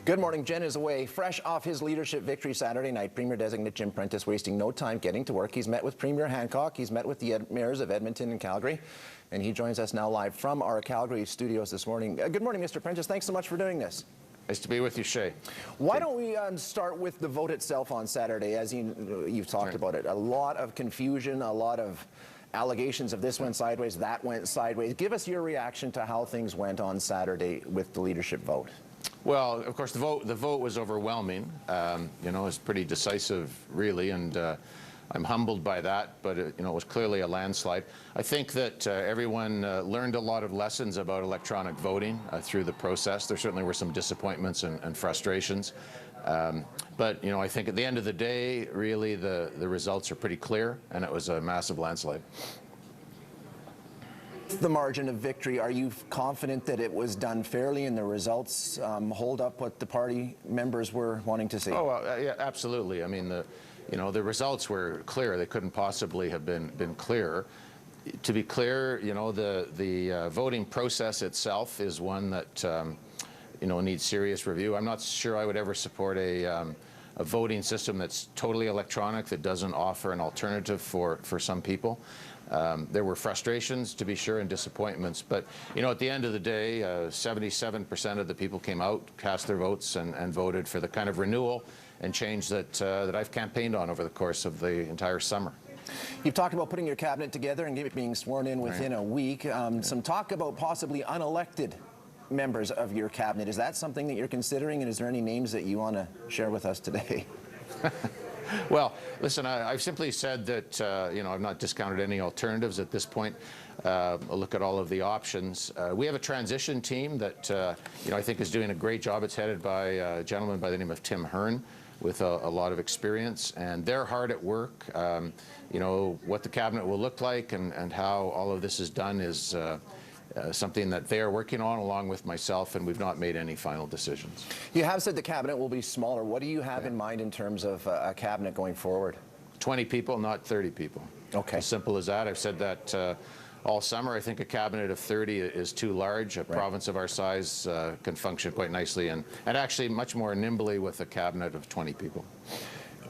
Good morning. Jen is away. Fresh off his leadership victory Saturday night, Premier-designate Jim Prentice wasting no time getting to work. He's met with Premier Hancock. He's met with the mayors of Edmonton and Calgary. And he joins us now live from our Calgary studios this morning. Good morning, Mr. Prentice. Thanks so much for doing this. Nice to be with you, Shay. Why don't we start with the vote itself on Saturday, as you've talked about it. A lot of confusion, a lot of allegations of this went sideways, that went sideways. Give us your reaction to how things went on Saturday with the leadership vote. Well, of course, the vote was overwhelming. You know, it's pretty decisive, really, and I'm humbled by that, but it was clearly a landslide. I think that everyone learned a lot of lessons about electronic voting through the process. There certainly were some disappointments and frustrations. But, I think at the end of the day, really, the results are pretty clear, and it was a massive landslide. The margin of victory, are you confident that it was done fairly and the results hold up what the party members were wanting to see? Oh, well, yeah, absolutely. I mean, the results were clear. They couldn't possibly have been clearer. To be clear, the voting process itself is one that needs serious review. I'm not sure I would ever support a voting system that's totally electronic, that doesn't offer an alternative for some people. There were frustrations, to be sure, and disappointments, but at the end of the day, 77% of the people came out, cast their votes, and voted for the kind of renewal and change that I've campaigned on over the course of the entire summer. You've talked about putting your cabinet together and being sworn in within a week. Some talk about possibly unelected members of your cabinet. Is that something that you're considering, and is there any names that you want to share with us today? Well, listen, I've simply said that, I've not discounted any alternatives at this point. I'll look at all of the options. We have a transition team that, I think is doing a great job. It's headed by a gentleman by the name of Tim Hearn with a lot of experience, and they're hard at work. What the cabinet will look like and how all of this is done is something that they are working on along with myself, and we've not made any final decisions. You have said the cabinet will be smaller. What do you have in mind in terms of a cabinet going forward? 20 people, not 30 people. Okay. As simple as that. I've said that all summer. I think a cabinet of 30 is too large. A province of our size can function quite nicely and actually much more nimbly with a cabinet of 20 people.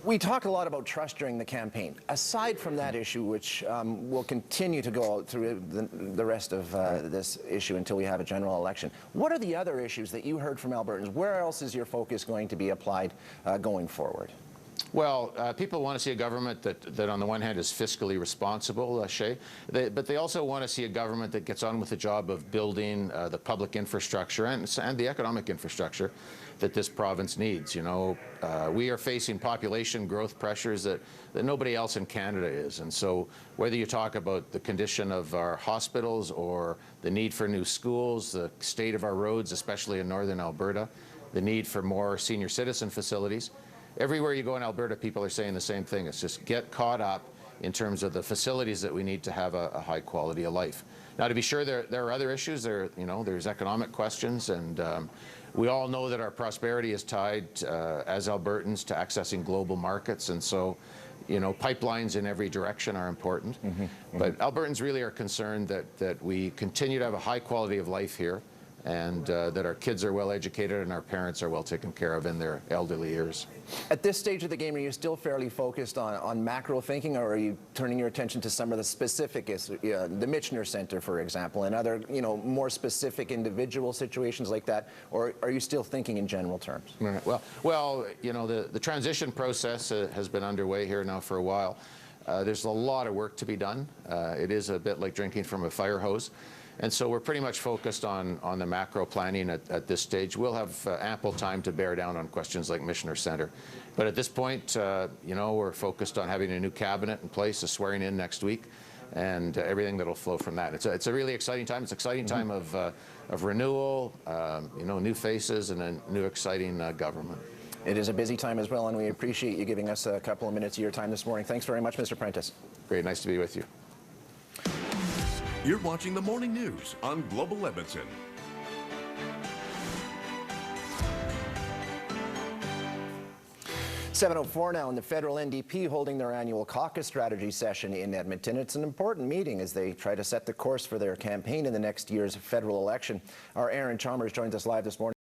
We talked a lot about trust during the campaign. Aside from that issue, which will continue to go through the rest of this issue until we have a general election, what are the other issues that you heard from Albertans? Where else is your focus going to be applied going forward? Well, people want to see a government that on the one hand is fiscally responsible, Shay, but they also want to see a government that gets on with the job of building the public infrastructure and the economic infrastructure that this province needs. We are facing population growth pressures that nobody else in Canada is, and so whether you talk about the condition of our hospitals or the need for new schools, the state of our roads, especially in northern Alberta, the need for more senior citizen facilities, everywhere you go in Alberta, people are saying the same thing. It's just get caught up in terms of the facilities that we need to have a high quality of life. Now, to be sure, there are other issues. There's economic questions, and we all know that our prosperity is tied, as Albertans, to accessing global markets, and so, pipelines in every direction are important. But Albertans really are concerned that we continue to have a high quality of life here, and that our kids are well educated and our parents are well taken care of in their elderly years. At this stage of the game, are you still fairly focused on macro thinking, or are you turning your attention to some of the specific, the Michener Centre, for example, and other, more specific individual situations like that, or are you still thinking in general terms? Right. Well, the transition process has been underway here now for a while. There's a lot of work to be done. It is a bit like drinking from a fire hose. And so we're pretty much focused on the macro planning at this stage. We'll have ample time to bear down on questions like Michener Centre. But at this point, we're focused on having a new cabinet in place, a swearing in next week, and everything that'll flow from that. It's a really exciting time. It's an exciting time of renewal, new faces, and a new exciting government. It is a busy time as well, and we appreciate you giving us a couple of minutes of your time this morning. Thanks very much, Mr. Prentice. Great. Nice to be with you. You're watching the Morning News on Global Edmonton. 7:04 now, and the federal NDP holding their annual caucus strategy session in Edmonton. It's an important meeting as they try to set the course for their campaign in the next year's federal election. Our Aaron Chalmers joins us live this morning.